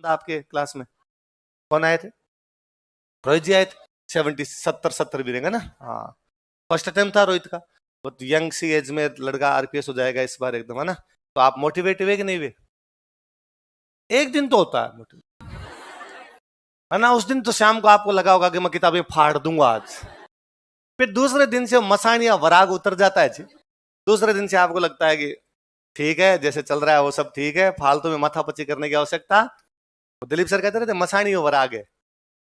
आपके क्लास में कौन आए थे? रोहित जी आए थे। 70 भी रहेगा ना। हाँ, फर्स्ट अटेम्प्ट था रोहित का। बहुत यंग सी एज में लड़का आरपीएस हो जाएगा इस बार एकदम, है ना। तो आप मोटिवेट हुए कि नहीं हुए? एक दिन तो होता है मोटिवेट, है ना। उस दिन तो शाम को आपको लगा होगा कि मैं किताबें फाड़ दूंगा आज। फिर दूसरे दिन से मसान या वराग उतर जाता है जी। दूसरे दिन से आपको लगता है कि ठीक है, जैसे चल रहा है वो सब ठीक है, फालतू में माथापच्ची करने की आवश्यकता। तो दिलीप सर कहते रहते मसानी वराग है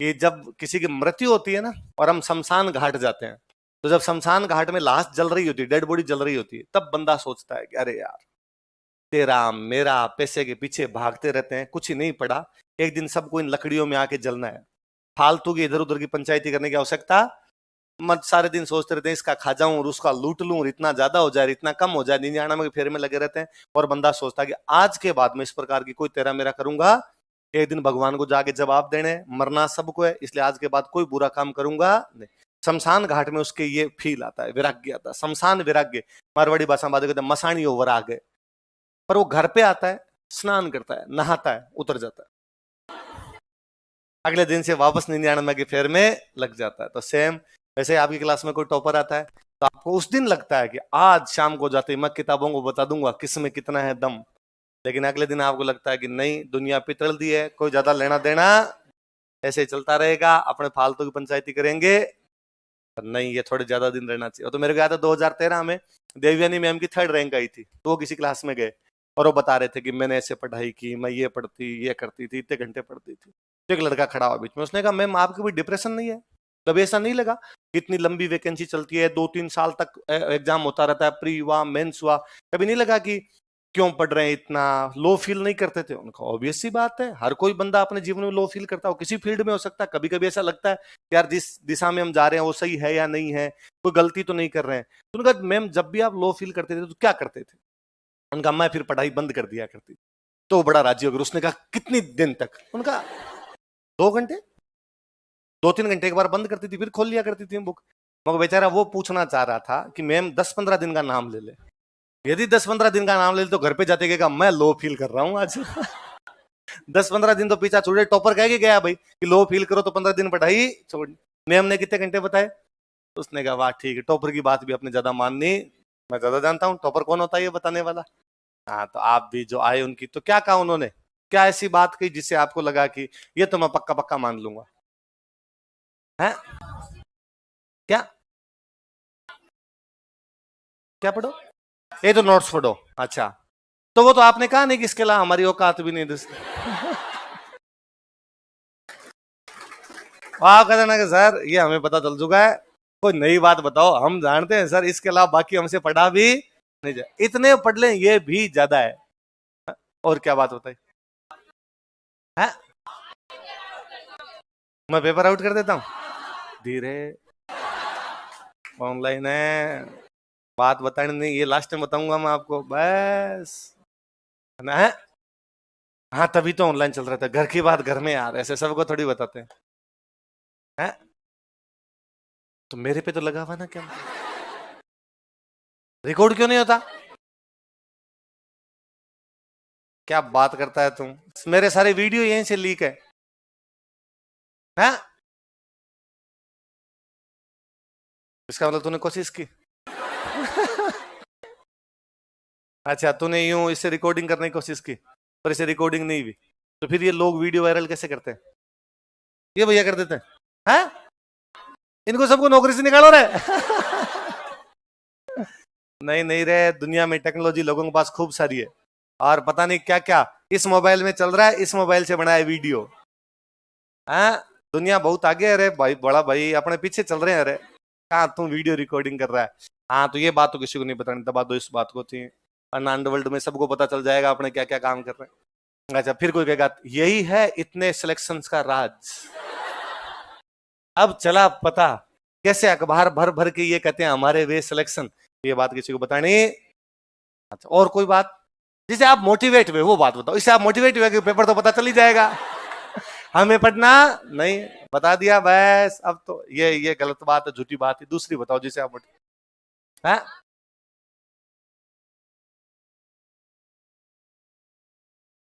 कि जब किसी की मृत्यु होती है ना और हम शमशान घाट जाते हैं, तो जब शमशान घाट में लाश जल रही होती है, डेड बॉडी जल रही होती है, तब बंदा सोचता है कि अरे यार, तेरा मेरा पैसे के पीछे भागते रहते हैं, कुछ ही नहीं पड़ा, एक दिन सबको इन लकड़ियों में आके जलना है। फालतू की इधर उधर की पंचायती करने की आवश्यकता मत। सारे दिन सोचते रहते हैं इसका खा जाऊं और उसका लूट लूं, इतना ज्यादा हो जाए इतना कम हो जाए, 99 के फेरे में लगे रहते हैं। और बंदा सोचता है कि आज के बाद में इस प्रकार की कोई तेरा मेरा करूंगा, एक दिन भगवान को जाके जवाब देने, मरना सबको है, इसलिए आज के बाद कोई बुरा काम करूंगा नहीं। शमशान घाट में उसके ये फील आता है, विराग्य आता है, शमशान विराग्य। मारवाड़ी भाषा में बात कहते हैं मसाणी हो वराग। पर वो घर पे आता है, स्नान करता है, नहाता है, उतर जाता है, अगले दिन से वापस 99 के फेर में लग जाता है। तो सेम वैसे आपकी क्लास में कोई टॉपर आता है तो आपको उस दिन लगता है कि आज शाम को जाते ही मैं किताबों को बता दूंगा किस में कितना है दम। लेकिन अगले दिन आपको लगता है कि नहीं, दुनिया पितल दी है, कोई ज्यादा लेना देना, ऐसे ही चलता रहेगा, अपने फालतू की पंचायती करेंगे। पर नहीं, ये थोड़े ज्यादा दिन रहना चाहिए। तो मेरे को याद है 2013 में देवयानी मैम की 3rd रैंक आई थी, तो वो किसी क्लास में गए और वो बता रहे थे कि मैंने ऐसे पढ़ाई की, मैं ये पढ़ती, ये करती थी, इतने घंटे पढ़ती थी। तो एक लड़का खड़ा हुआ बीच में, उसने कहा मैम आपको कोई डिप्रेशन नहीं है? कभी ऐसा नहीं लगा? इतनी लंबी वैकेंसी चलती है, 2-3 साल तक एग्जाम होता रहता है, प्री हुआ, मेंस हुआ, कभी नहीं लगा कि क्यों पढ़ रहे हैं, इतना लो फील नहीं करते थे? उनका ऑब्वियस सी बात है, हर कोई बंदा अपने जीवन में लो फील करता हो, किसी फील्ड में हो सकता है। कभी कभी ऐसा लगता है यार जिस दिशा में हम जा रहे हैं वो सही है या नहीं है, कोई गलती तो नहीं कर रहे हैं। तो उनका मैम जब भी आप लो फील करते थे तो क्या करते थे? उनका मैं फिर पढ़ाई बंद कर दिया करती। तो वो बड़ा राजी हो गया। उसने कहा कितनी दिन तक? उनका 2 घंटे, 2-3 घंटे एक बार बंद करती थी, फिर खोल लिया करती थी बुक। मगर बेचारा वो पूछना चाह रहा था कि मैम 10-15 दिन का नाम ले ले। यदि 10-15 दिन का नाम ले ले तो घर पे जाते कहेगा मैं लो फील कर रहा हूँ आज। 10-15 दिन तो पीछा छोड़े, टॉपर कह के गया भाई कि लो फील करो तो 15 दिन पढ़ाई छोड़। मैम ने कितने घंटे बताए? उसने कहा वाह ठीक है, टॉपर की बात भी अपने ज्यादा माननी, मैं ज्यादा जानता हूँ, टॉपर कौन होता है ये बताने वाला। हाँ, तो आप भी जो आए उनकी तो क्या कहा उन्होंने, क्या ऐसी बात कही जिससे आपको लगा कि ये तो मैं पक्का पक्का मान लूंगा? है क्या? क्या पढ़ो? ये तो नोट्स पढ़ो। अच्छा, तो वो तो आपने कहा नहीं कि इसके अलावा हमारी औकात भी नहीं दोस्त। आप कहते ना कि सर ये हमें पता चल चुका है, कोई नई बात बताओ, हम जानते हैं सर, इसके अलावा बाकी हमसे पढ़ा भी नहीं जाए, इतने पढ़ लें ये भी ज्यादा है। और क्या बात बताई है? मैं पेपर आउट कर देता हूँ धीरे, ऑनलाइन है, बात बताने नहीं, ये लास्ट टाइम बताऊंगा मैं आपको बस, है ना। है हाँ, तभी तो ऑनलाइन चल रहा था, घर की बात घर में यार, ऐसे सबको थोड़ी बताते हैं। है तो मेरे पे तो लगा हुआ ना, क्या रिकॉर्ड क्यों नहीं होता? क्या बात करता है तुम, मेरे सारे वीडियो यहीं से लीक है। हैं? इसका मतलब तूने कोशिश की। अच्छा, तूने यूं इससे रिकॉर्डिंग करने की कोशिश की पर इसे रिकॉर्डिंग नहीं हुई, तो फिर ये लोग वीडियो वायरल कैसे करते हैं? ये भैया कर देते हैं। हैं? इनको सबको नौकरी से निकालो रे। नहीं नहीं रे, दुनिया में टेक्नोलॉजी लोगों के पास खूब सारी है, और पता नहीं क्या क्या इस मोबाइल में चल रहा है, इस मोबाइल से बनाया वीडियो। हाँ, दुनिया बहुत आगे है रे भाई, बड़ा भाई अपने पीछे चल रहे हैं। अरे कहाँ तुम वीडियो रिकॉर्डिंग कर रहा है? हाँ, तो ये बात तो किसी को नहीं बतानी, दबा दो इस बात को थी, अनंड वर्ल्ड में सबको पता चल जाएगा अपने क्या क्या काम कर रहे हैं। अच्छा, फिर कोई कहेगा यही है इतने सिलेक्शंस का राज। अब चला पता कैसे अखबार भर भर के ये कहते हैं हमारे वे सिलेक्शन, ये बात किसी को बतानी। अच्छा, और कोई बात जिसे आप मोटिवेट हुए वो बात बताओ, इससे आप मोटिवेट हुए कि पेपर तो पता चल ही जाएगा। हमें पढ़ना नहीं, बता दिया बस। अब तो ये गलत बात है, झूठी बात है, दूसरी बताओ जिसे आप है।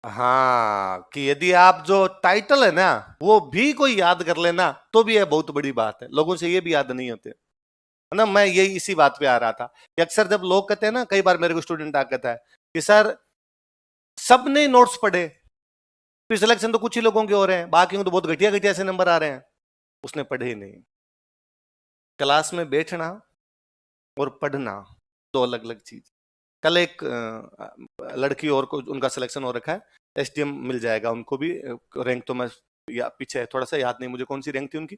हाँ, कि यदि आप जो टाइटल है ना वो भी कोई याद कर लेना तो भी ये बहुत बड़ी बात है, लोगों से ये भी याद नहीं होते, है ना। मैं यही इसी बात पे आ रहा था कि अक्सर जब लोग कहते हैं ना, कई बार मेरे को स्टूडेंट आ कहता है कि सर सबने नोट्स पढ़े, फिर सिलेक्शन तो कुछ ही लोगों के हो रहे हैं, बाकी को तो बहुत घटिया घटिया से नंबर आ रहे हैं। उसने पढ़े ही नहीं। क्लास में बैठना और पढ़ना दो अलग अलग चीज। कल एक लड़की और को उनका सिलेक्शन हो रखा है, एसडीएम मिल जाएगा उनको भी। रैंक तो मैं या पीछे है थोड़ा सा, याद नहीं मुझे कौन सी रैंक थी उनकी,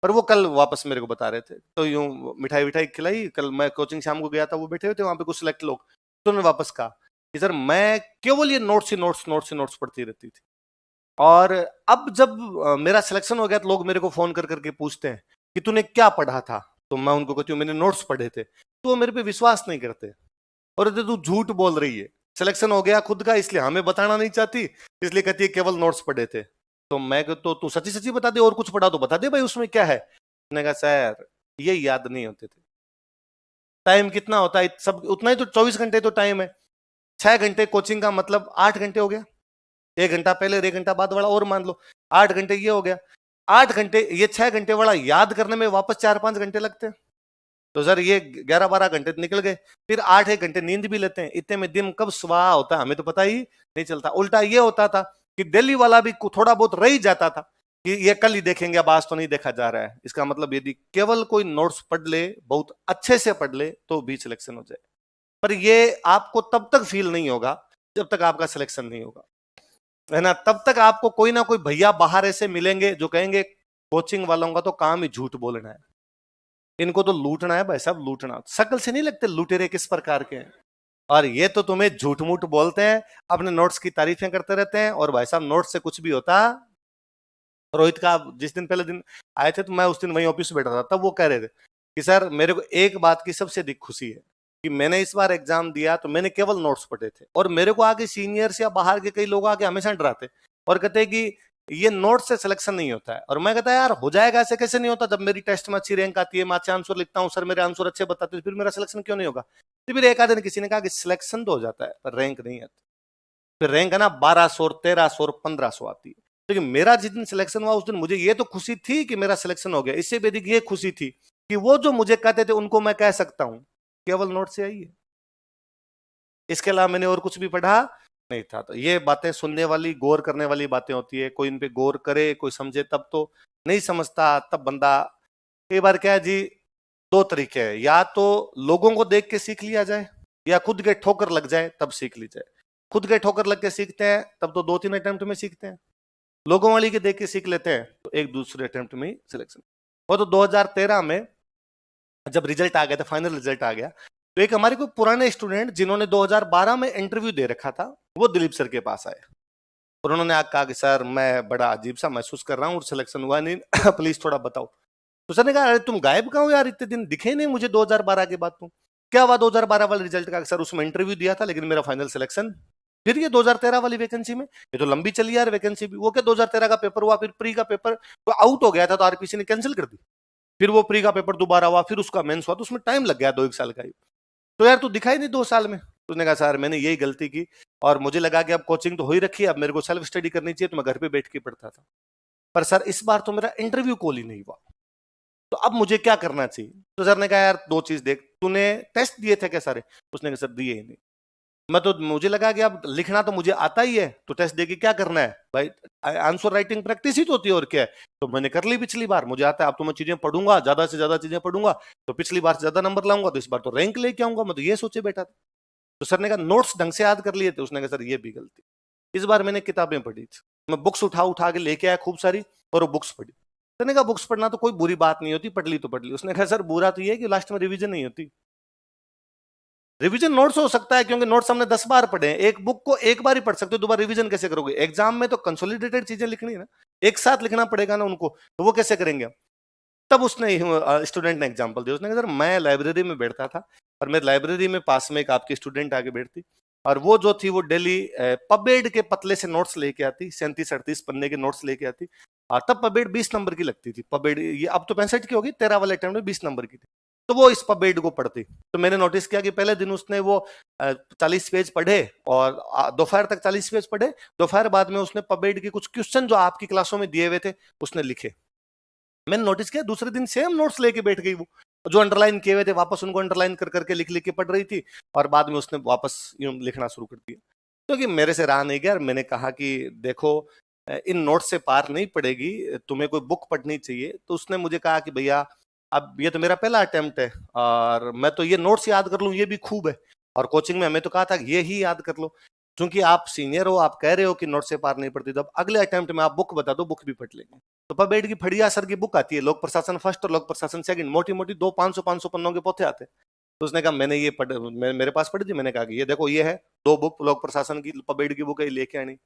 पर वो कल वापस मेरे को बता रहे थे। तो यूं मिठाई विठाई खिलाई, कल मैं कोचिंग शाम को गया था, वो बैठे हुए थे वहां पे कुछ सिलेक्ट लोग। तो उन्होंने वापस कहा कि सर मैं केवल ये नोट्स ही नोट्स नोट्स ही नोट्स पढ़ती रहती थी। और अब जब मेरा सिलेक्शन हो गया तो लोग मेरे को फोन कर करके पूछते हैं कि तूने क्या पढ़ा था, तो मैं उनको कहती हूँ मैंने नोट्स पढ़े थे, तो वो मेरे पे विश्वास नहीं करते और कहते तू झूठ बोल रही है। सिलेक्शन हो गया खुद का, इसलिए हमें बताना नहीं चाहती, इसलिए कहती है केवल नोट्स पढ़े थे। तो मैं कहता तो तू सच्ची सच्ची बता दे, और कुछ पढ़ा तो बता दे भाई, उसमें क्या है। मैंने कहा सर ये याद नहीं होते थे। टाइम कितना होता है, सब उतना ही तो, 24 घंटे तो टाइम है। 6 घंटे कोचिंग का मतलब 8 घंटे हो गया, 1 घंटा पहले और 1 घंटा बाद वाला और मान लो 8 घंटे ये हो गया। 8 घंटे, ये 6 घंटे वाला याद करने में वापस 4-5 घंटे लगते हैं। तो सर ये 11-12 घंटे तो निकल गए। फिर 8-1 घंटे नींद भी लेते हैं, इतने में दिन कब सुबह होता है हमें तो पता ही नहीं चलता। उल्टा ये होता था कि दिल्ली वाला भी थोड़ा बहुत रह ही जाता था कि ये कल ही देखेंगे, अब आज तो नहीं देखा जा रहा है। इसका मतलब यदि केवल कोई नोट्स पढ़ ले, बहुत अच्छे से पढ़ ले, तो भी सिलेक्शन हो जाए। पर ये आपको तब तक फील नहीं होगा जब तक आपका सिलेक्शन नहीं होगा, है ना। तब तक आपको कोई ना कोई भैया बाहर ऐसे मिलेंगे जो कहेंगे कोचिंग वालों का तो काम ही झूठ बोलना है, इनको तो लूटना है भाई साहब, लूटना। शक्ल से नहीं लगते लुटेरे किस प्रकार के हैं, और ये तो तुम्हें झूठ मूठ बोलते हैं, अपने नोट्स की तारीफें करते रहते हैं। और भाई साहब नोट्स से कुछ भी होता। रोहित का जिस दिन पहले दिन आए थे तो मैं उस दिन वहीं ऑफिस में बैठा था, तब वो कह रहे थे कि सर मेरे को एक बात की सबसे अधिक खुशी है कि मैंने इस बार एग्जाम दिया तो मैंने केवल नोट्स पढ़े थे, और मेरे को आगे सीनियर्स या बाहर के कई लोग आके हमेशा डराते और कहते हैं कि ये नोट से सिलेक्शन नहीं होता है। और मैं कहता है यार हो जाएगा, ऐसे कैसे नहीं होता, जब मेरी टेस्ट में अच्छी रैंक आती है, मैं अच्छे आंसर लिखता हूँ, सर मेरे आंसर अच्छे बताते हैं, फिर मेरा सिलेक्शन क्यों नहीं होगा। तो फिर एक आधे ने किसी ने कहा कि सिलेक्शन तो हो जाता है पर रैंक नहीं आती। फिर रैंक है ना 1200, 1300, 1500 आती है। लेकिन मेरा जिस दिन सिलेक्शन हुआ उस दिन मुझे ये तो खुशी थी कि मेरा सिलेक्शन हो गया, इससे भी अधिक ये खुशी थी कि वो जो मुझे कहते थे उनको मैं कह सकता हूं केवल नोट से आई है। इसके अलावा मैंने और कुछ भी पढ़ा नहीं था। तो ये बातें सुनने वाली, गौर करने वाली बातें होती है। कोई इन पे गौर करे, कोई समझे तब तो, नहीं समझता तब बंदा। कई बार क्या है जी, दो तरीके हैं, या तो लोगों को देख के सीख लिया जाए या खुद के ठोकर लग जाए तब सीख ली जाए। खुद के ठोकर लग के सीखते हैं तब तो 2-3 अटेम्प्ट में सीखते हैं, लोगों वाली के देख के सीख लेते हैं तो एक दूसरे अटेम्प्ट में ही सिलेक्शन। वो तो 2013 में जब रिजल्ट आ गया था, फाइनल रिजल्ट आ गया, तो एक हमारे कोई पुराने स्टूडेंट जिन्होंने 2012 में इंटरव्यू दे रखा था, वो दिलीप सर के पास आए और उन्होंने आके कहा कि सर मैं बड़ा अजीब सा महसूस कर रहा हूँ और सिलेक्शन हुआ नहीं प्लीज थोड़ा बताओ। तो सर ने कहा अरे तुम गायब कहाँ हो यार, इतने दिन दिखे नहीं मुझे 2012 के बाद। तुम क्या हुआ 2012 वाले रिजल्ट का? सर उसमें इंटरव्यू दिया था लेकिन मेरा फाइनल सिलेक्शन। फिर ये 2013 वाली वैकेंसी में, ये तो लंबी चली यार वैकेंसी भी। वो क्या 2013 का पेपर हुआ, फिर प्री का पेपर तो आउट हो गया था तो आरपीसी ने कैंसिल कर दी। फिर वो प्री का पेपर दोबारा हुआ, फिर उसका मेंस हुआ, तो उसमें टाइम लग गया 2-1 साल का ही। तो यार तू दिखाई नहीं 2 साल में। तो उसने कहा सर मैंने यही गलती की और मुझे लगा कि अब कोचिंग तो हो ही रखी है, अब मेरे को सेल्फ स्टडी करनी चाहिए, तो मैं घर पे बैठ के पढ़ता था। पर सर इस बार तो मेरा इंटरव्यू कॉल ही नहीं हुआ, तो अब मुझे क्या करना चाहिए? तो सर ने कहा यार दो चीज देख, तूने टेस्ट दिए थे क्या सारे? उसने कहा सर दिए ही नहीं। मैं तो, मुझे लगा कि अब लिखना तो मुझे आता ही है, तो टेस्ट देके क्या करना है भाई, आंसर राइटिंग प्रैक्टिस ही तो होती है और क्या है। तो मैंने कर ली पिछली बार, मुझे आता है, अब तो मैं चीजें पढ़ूंगा, ज्यादा से ज्यादा चीजें पढ़ूंगा, तो पिछली बार से ज्यादा नंबर लाऊंगा, तो इस बार तो रैंक लेके आऊंगा। मैं तो ये सोचे बैठा था। तो सर ने कहा नोट्स ढंग से याद कर लिए थे? उसने कहा सर ये भी गलती। इस बार मैंने किताबें पढ़ी थी, मैं बुक्स उठा उठा के लेके आया खूब सारी, और वो बुक्स पढ़ी। सर ने कहा बुक्स पढ़ना तो कोई बुरी बात नहीं होती, पढ़ ली तो पढ़ ली। उसने कहा सर बुरा तो ये है कि लास्ट में रिवीजन नहीं होती। रिवीजन नोट्स हो सकता है क्योंकि नोट्स हमने 10 बार पढ़े हैं, एक बुक को एक बार ही पढ़ सकते हो, दोबारा रिवीजन कैसे करोगे? एग्जाम में तो कंसोलिडेटेड चीजें लिखनी है ना, एक साथ लिखना पड़ेगा ना उनको, तो वो कैसे करेंगे? तब उसने स्टूडेंट ने एग्जांपल दिया। उसने कहा सर मैं लाइब्रेरी में बैठता था और मेरे लाइब्रेरी में पास में एक आपकी स्टूडेंट आके बैठती, और वो जो थी वो डेली पबेड के पतले से नोट्स लेके आती, 37-38 पन्ने के नोट्स लेके आती। तब पबेड 20 नंबर की लगती थी, पबेड ये अब तो 65 की होगी, 13 वाले अटेम्प्ट में 20 नंबर की थी। तो वो इस पबेड को पढ़ती। तो मैंने नोटिस किया कि पहले दिन उसने वो 40 पेज पढ़े और दोपहर तक 40 पेज पढ़े। दोपहर बाद में उसने पबेड के कुछ क्वेश्चन जो आपकी क्लासों में दिए हुए थे उसने लिखे। मैंने नोटिस किया दूसरे दिन सेम नोट्स लेके बैठ गई वो, जो अंडरलाइन किए हुए थे वापस उनको अंडरलाइन कर करके लिख लिख के पढ़ रही थी, और बाद में उसने वापस यूं लिखना शुरू कर दिया। तो कि मेरे से रहा नहीं गया, मैंने कहा कि देखो इन नोट्स से पार नहीं पड़ेगी, तुम्हें कोई बुक पढ़नी चाहिए। तो उसने मुझे कहा कि भैया अब ये तो मेरा पहला अटेम्प्ट है और मैं तो ये नोट्स याद कर लूं ये भी खूब है, और कोचिंग में हमें तो कहा था कि ये ही याद कर लो, क्योंकि आप सीनियर हो, आप कह रहे हो कि नोट से पार नहीं पड़ती, तो अब अगले अटेम्प्ट में आप बुक बता दो, बुक भी पढ़ लेंगे। तो पबेड की फड़िया सर की बुक आती है, लोक प्रशासन फर्स्ट और लोक प्रशासन सेकंड, मोटी मोटी 500 पन्नों के पोथे आते। तो उसने कहा मैंने ये पढ़, मेरे पास पढ़ी थी, मैंने कहा कि ये देखो ये है 2 बुक लोक प्रशासन की, पबेड की बुक है, लेके आनी।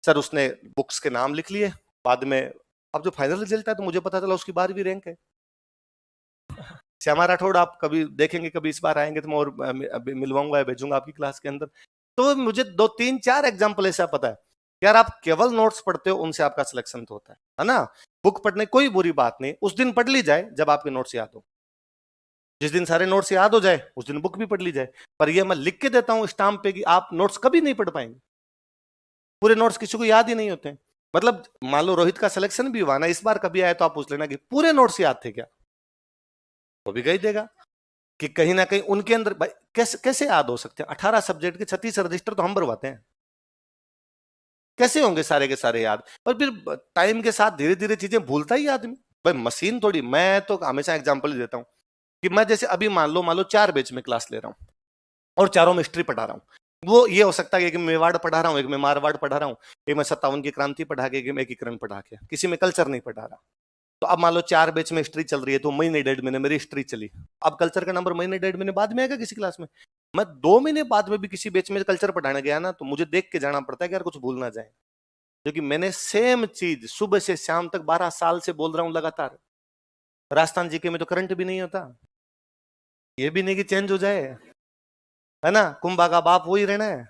सर उसने बुक्स के नाम लिख लिए। बाद में अब जो फाइनल रिजल्ट है तो मुझे पता चला उसकी 12वीं रैंक है। श्यामा राठौड़ आप कभी देखेंगे, कभी इस बार आएंगे तो मैं और मिलवाऊंगा, भेजूंगा आपकी क्लास के अंदर। तो मुझे 2-3-4 एग्जाम्पल ऐसा पता है यार, आप केवल नोट्स पढ़ते हो उनसे आपका सिलेक्शन तो होता है ना। बुक पढ़ने कोई बुरी बात नहीं, उस दिन पढ़ ली जाए जब आपके नोट्स याद हो। जिस दिन सारे नोट्स याद हो जाए उस दिन बुक भी पढ़ ली जाए। पर ये मैं लिख के देता हूं स्टाम्प पे कि आप नोट्स कभी नहीं पढ़ पाएंगे, पूरे नोट्स किसी को याद ही नहीं होते। मतलब मान लो रोहित का सिलेक्शन भी हुआ ना इस बार, कभी आए तो आप पूछ लेना कि पूरे नोट्स याद थे क्या, वो भी कही देगा कि कहीं ना कहीं उनके अंदर भाई कैसे कैसे याद हो सकते हैं। 18 सब्जेक्ट के 36 रजिस्टर तो हम भरवाते हैं, कैसे होंगे सारे के सारे याद। पर फिर टाइम के साथ धीरे धीरे चीजें भूलता ही आदमी, भाई मशीन थोड़ी। मैं तो हमेशा एग्जांपल ही देता हूं कि मैं जैसे अभी मान लो 4 बैच में क्लास ले रहा हूं और चारों में हिस्ट्री पढ़ा रहा हूं। वो ये हो सकता है कि मेवाड़ पढ़ा रहा हूं, एक में मारवाड़ पढ़ा रहा हूं, एक में 57 की क्रांति पढ़ा के, एक में एकीकरण पढ़ा के, किसी में कल्चर नहीं पढ़ा रहा। तो अब मान लो 4 बैच में हिस्ट्री चल रही है, तो महीने 1.5 महीने मेरी हिस्ट्री चली। अब कल्चर का नंबर महीने 1.5 महीने बाद में आएगा किसी क्लास में। मैं 2 महीने बाद में भी किसी बैच में कल्चर पढ़ाने गया ना, तो मुझे देख के जाना पड़ता है कि यार कुछ भूल ना जाए, क्योंकि मैंने सेम चीज सुबह से शाम तक 12 साल से बोल रहा हूं लगातार। राजस्थान जीके में तो करंट भी नहीं होता, ये भी नहीं कि चेंज हो जाए, है ना। कुंभा का बाप वही रहना है,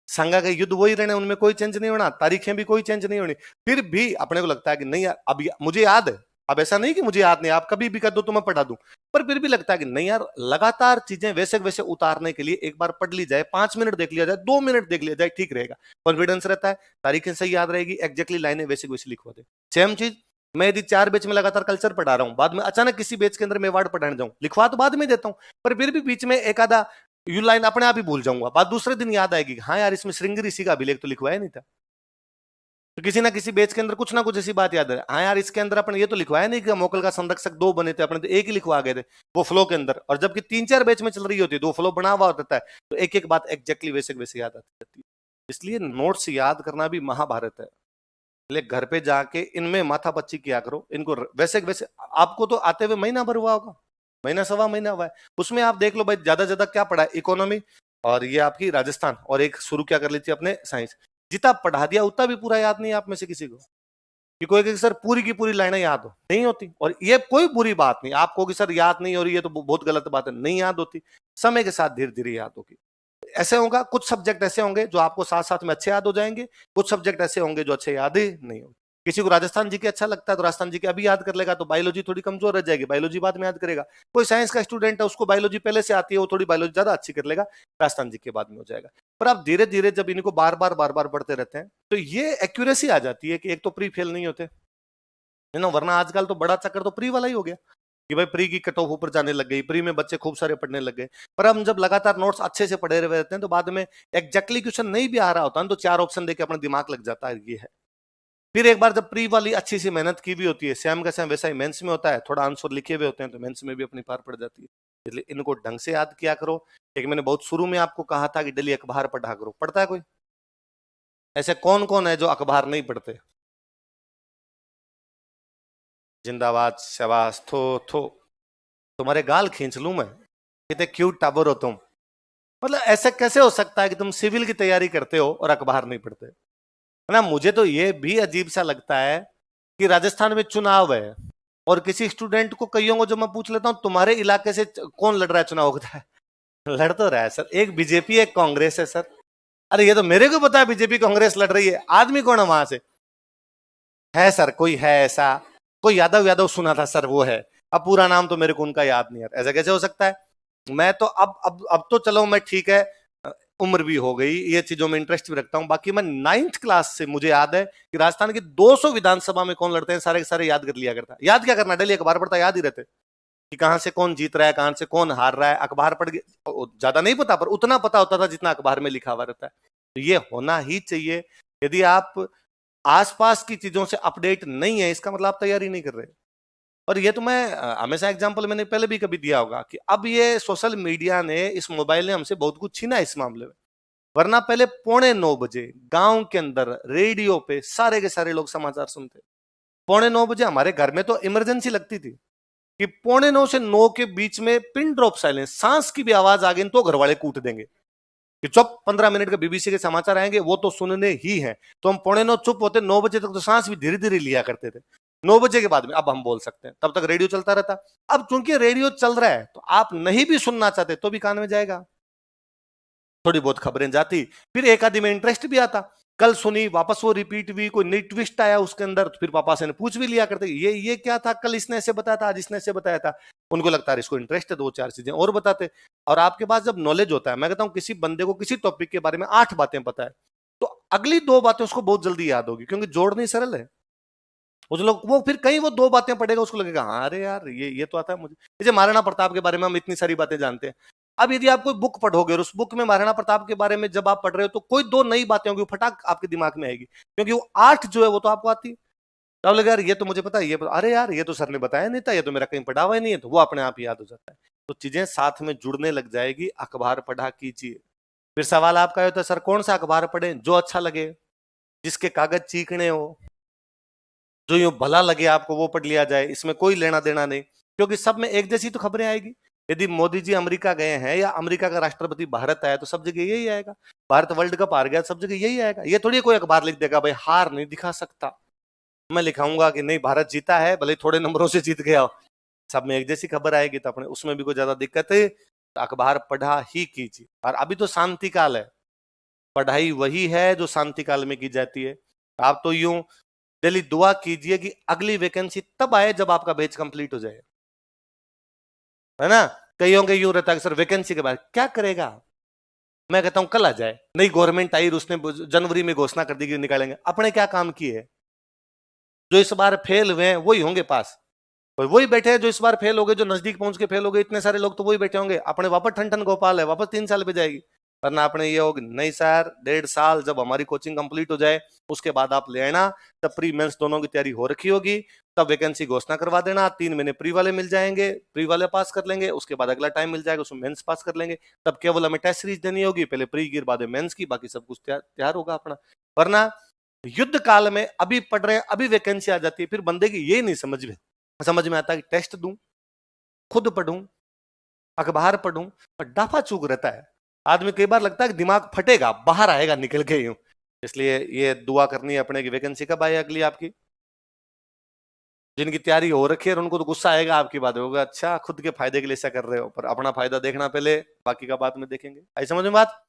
संगा का युद्ध वही रहना है, उनमें कोई चेंज नहीं होना, तारीखें भी कोई चेंज नहीं होनी। फिर भी अपने को लगता है कि नहीं यार अब मुझे याद है। अब ऐसा नहीं कि मुझे याद नहीं, आप कभी भी कर दो तो मैं पढ़ा दूं, पर फिर भी लगता है कि नहीं यार लगातार चीजें वैसे वैसे उतारने के लिए एक बार पढ़ ली जाए, 5 मिनट देख लिया जाए, 2 मिनट देख लिया जाए, ठीक रहेगा, कॉन्फिडेंस रहता है, तारीखें सही याद रहेगी, एग्जैक्टली लाइनें वैसे वैसे लिखवा दे। सेम चीज मैं यदि 4 बैच में लगातार कल्चर पढ़ा रहा हूं, बाद में अचानक किसी बैच के अंदर मैं वार्ड पढ़ाने जाऊं, लिखवा तो बाद में देता हूं, पर फिर भी बीच में एक आधा यू लाइन अपने आप ही भूल जाऊंगा। बात दूसरे दिन याद आएगी, हाँ यार इसमें श्रृंगी ऋषि का अभिलेख तो लिखवाया नहीं था। तो किसी ना किसी बेच के अंदर कुछ ना कुछ ऐसी बात याद है, हाँ यार इसके अंदर अपन ये तो लिखवाया नहीं कि मोकल का संरक्षक 2 बने थे, अपने तो एक ही लिखवा गए थे वो फ्लो के अंदर, और जबकि 3-4 बैच में चल रही होती है, 2 फ्लो बना हुआ होता है, तो एक एक बात एग्जैक्टली वैसे वैसे याद आती रहती है। इसलिए नोट्स याद करना भी महाभारत है। इसलिए घर पे जाके इनमें माथा पच्ची किया करो, इनको वैसे वैसे। आपको तो आते हुए महीना भर हुआ होगा, महीना सवा महीना हुआ है, उसमें आप देख लो भाई ज्यादा ज्यादा क्या पढ़ा है, इकोनॉमी और ये आपकी राजस्थान, और एक शुरू क्या कर ली थी अपने साइंस। जितना पढ़ा दिया उतना भी पूरा याद नहीं आप में से किसी को, कि कोई कि सर पूरी की पूरी लाइनें याद हो, नहीं होती। और ये कोई बुरी बात नहीं, आप कहोगे सर याद नहीं हो रही है तो बहुत गलत बात है, नहीं याद होती, समय के साथ धीरे धीरे याद होगी। ऐसे होगा, कुछ सब्जेक्ट ऐसे होंगे जो आपको साथ साथ में अच्छे याद हो जाएंगे, कुछ सब्जेक्ट ऐसे होंगे जो अच्छे याद ही नहीं होंगे। किसी को राजस्थान जी के अच्छा लगता है तो राजस्थान जी के अभी याद कर लेगा, तो बायोलॉजी थोड़ी कमजोर रह जाएगी, बायोलॉजी बाद में याद करेगा। कोई साइंस का स्टूडेंट है उसको बायोलॉजी पहले से आती है, वो थोड़ी बायोलॉजी ज्यादा अच्छी कर लेगा, राजस्थान जी के बाद में हो जाएगा। पर आप धीरे धीरे जब इनको बार बार पढ़ते रहते हैं तो ये एक्यूरेसी आ जाती है कि एक तो प्री फेल नहीं होते, है ना। वरना आजकल तो बड़ा चक्कर तो प्री वाला ही हो गया कि भाई प्री की कट ऑफ ऊपर जाने लग गई, प्री में बच्चे खूब सारे पढ़ने लग गए। पर हम जब लगातार नोट्स अच्छे से पढ़े रहते हैं तो बाद में एग्जैक्टली क्वेश्चन नहीं भी आ रहा होता है तो 4 ऑप्शन देके अपना दिमाग लग जाता है ये है। फिर एक बार जब प्री वाली अच्छी सी मेहनत की भी होती है, सेम का सेम वैसा ही मेंस में होता है, थोड़ा आंसर लिखे हुए होते हैं तो मेंस में भी अपनी पार पड़ जाती है। इसलिए इनको ढंग से याद किया करो। एक मैंने बहुत शुरू में आपको कहा था कि डेली अखबार पढ़ा करो, पढ़ता है कोई? ऐसे कौन कौन है जो अखबार नहीं पढ़ते? जिंदाबाद, शाबाश, थो थो, तुम्हारे गाल खींच लूं मैं, कितने क्यूट टाबर हो तुम। मतलब ऐसा कैसे हो सकता है कि तुम सिविल की तैयारी करते हो और अखबार नहीं पढ़ते, है ना। मुझे तो ये भी अजीब सा लगता है कि राजस्थान में चुनाव है और किसी स्टूडेंट को कईयों को जो मैं पूछ लेता हूँ तुम्हारे इलाके से कौन लड़ रहा है चुनाव होता है, लड़ तो रहा है सर, एक बीजेपी एक कांग्रेस है सर। अरे ये तो मेरे को पता है बीजेपी कांग्रेस लड़ रही है, आदमी कौन है वहां से? है सर कोई है ऐसा, कोई यादव यादव सुना था सर वो है। अब पूरा नाम तो मेरे को उनका याद नहीं है, ऐसा कैसे हो सकता है? मैं तो अब तो चलो मैं ठीक है, उम्र भी हो गई, ये चीजों में इंटरेस्ट भी रखता हूं, बाकी मैं 9th क्लास से मुझे याद है कि राजस्थान की 200 विधानसभा में कौन लड़ते हैं सारे के सारे याद कर लिया करता। याद क्या करना, डेली अखबार पढ़ता, याद ही रहते कि कहां से कौन जीत रहा है, कहां से कौन हार रहा है, अखबार पढ़ के ज्यादा नहीं पता पर उतना पता होता था जितना अखबार में लिखा हुआ रहता है। तो ये होना ही चाहिए। यदि आप आसपास की चीजों से अपडेट नहीं है, इसका मतलब आप तैयारी नहीं कर रहे। और ये तो मैं हमेशा एग्जांपल मैंने पहले भी कभी दिया होगा कि अब ये सोशल मीडिया ने, इस मोबाइल ने हमसे बहुत कुछ छीना इस मामले में। वरना पहले 8:45 गांव के अंदर रेडियो पे सारे के सारे लोग समाचार सुनते। 8:45 हमारे घर में तो इमरजेंसी लगती थी कि 8:45 से 9 के बीच में पिन ड्रॉप साइलेंस, सांस की भी आवाज आ गई तो घर वाले कूट देंगे कि चुप, 15 मिनट का बीबीसी के समाचार आएंगे वो तो सुनने ही है। तो हम 8:45 चुप होते, 9 बजे तक तो सांस भी धीरे धीरे लिया करते थे। 9 बजे के बाद में अब हम बोल सकते हैं, तब तक रेडियो चलता रहता। अब चूंकि रेडियो चल रहा है तो आप नहीं भी सुनना चाहते तो भी कान में जाएगा, थोड़ी बहुत खबरें जाती, फिर एक आदि में इंटरेस्ट भी आता, कल सुनी वापस वो रिपीट हुई, कोई नई ट्विस्ट आया उसके अंदर, तो फिर पापा से पूछ भी लिया करते ये क्या था, कल इसने ऐसे बताया था, आज इसने ऐसे बताया था। उनको लगता है इसको इंटरेस्ट है, 2-4 चीजें और बताते। और आपके पास जब नॉलेज होता है, मैं कहता हूं किसी बंदे को किसी टॉपिक के बारे में 8 बातें पता है तो अगली 2 बातें उसको बहुत जल्दी याद होगी, क्योंकि जोड़नी सरल है। उस लोग वो फिर कहीं वो 2 बातें पढ़ेगा, उसको लगेगा हाँ अरे यार ये तो आता है मुझे। जैसे महाराणा प्रताप के बारे में हम इतनी सारी बातें जानते हैं। अब यदि आप कोई बुक पढ़ोगे और उस बुक में महाराणा प्रताप के बारे में जब आप पढ़ रहे हो तो कोई 2 नई बातें होंगी, फटाक आपके दिमाग में आएगी, क्योंकि वो 8 जो है वो तो आपको आती है। तो आप लगे यार ये तो मुझे पता है, अरे यार ये तो सर ने बताया नहीं था, ये तो मेरा कहीं पढ़ा हुआ ही नहीं है, तो वो अपने आप याद हो जाता है। तो चीजें साथ में जुड़ने लग जाएगी। अखबार पढ़ा कीजिए। फिर सवाल आपका होता है सर कौन सा अखबार पढ़े? जो अच्छा लगे, जिसके कागज चीकने हो, जो यूं भला लगे आपको वो पढ़ लिया जाए, इसमें कोई लेना देना नहीं, क्योंकि सब में एक जैसी तो खबरें आएगी। यदि मोदी जी अमेरिका गए हैं या अमेरिका का राष्ट्रपति भारत आया तो सब जगह यही आएगा। भारत वर्ल्ड कप हार गया, सब जगह यही आएगा। ये थोड़ी कोई अखबार लिख देगा भाई हार नहीं दिखा सकता, मैं लिखाऊंगा कि नहीं भारत जीता है, भले थोड़े नंबरों से जीत गया हो। सब में एक जैसी खबर आएगी तो अपने उसमें भी कोई ज्यादा दिक्कत है। तो अखबार पढ़ा ही कीजिए। और अभी तो शांति काल है, पढ़ाई वही है जो शांति काल में की जाती है। आप तो यूं डेली दुआ कीजिए कि अगली वैकेंसी तब आए जब आपका बैच कंप्लीट हो जाए, है ना। कई होंगे यूं रहता है कि सर वैकेंसी के बाद क्या करेगा, मैं कहता हूं कल आ जाए, नई गवर्नमेंट आई उसने जनवरी में घोषणा कर दी कि निकालेंगे, अपने क्या काम किए? जो इस बार फेल हुए हैं वही होंगे पास, और वही बैठे हैं जो इस बार फेल हो गए, जो नजदीक पहुंच के फेल हो गए, इतने सारे लोग तो वही बैठे होंगे। अपने वापस ठन ठन गोपाल है, वापस 3 साल पे जाएगी। वरना अपने ये होगी नहीं सर 1.5 साल जब हमारी कोचिंग कंप्लीट हो जाए उसके बाद आप ले आना, तब प्री मेंस दोनों की तैयारी हो रखी होगी, तब वैकेंसी घोषणा करवा देना, 3 महीने प्री वाले मिल जाएंगे, प्री वाले पास कर लेंगे, उसके बाद अगला टाइम मिल जाएगा उसमें मेंस पास कर लेंगे। तब केवल हमें टेस्ट सीरीज देनी होगी, पहले प्री की बाद मेंस की, बाकी सब कुछ तैयार होगा अपना। वरना युद्ध काल में अभी पढ़ रहे हैं, अभी वैकेंसी आ जाती है, फिर बंदे की ये नहीं समझ में आता कि टेस्ट दूं, खुद पढ़ूं, अखबार पढ़ूं, और डाफा चूक रहता है। आदमी कई बार लगता है कि दिमाग फटेगा, बाहर आएगा निकल के यूं। इसलिए ये दुआ करनी है अपने की वैकेंसी कब आए अगली आपकी। जिनकी तैयारी हो रखी है उनको तो गुस्सा आएगा आपकी बात, होगा अच्छा खुद के फायदे के लिए ऐसा कर रहे हो, पर अपना फायदा देखना पहले, बाकी का बाद में देखेंगे। आई समझ में बात?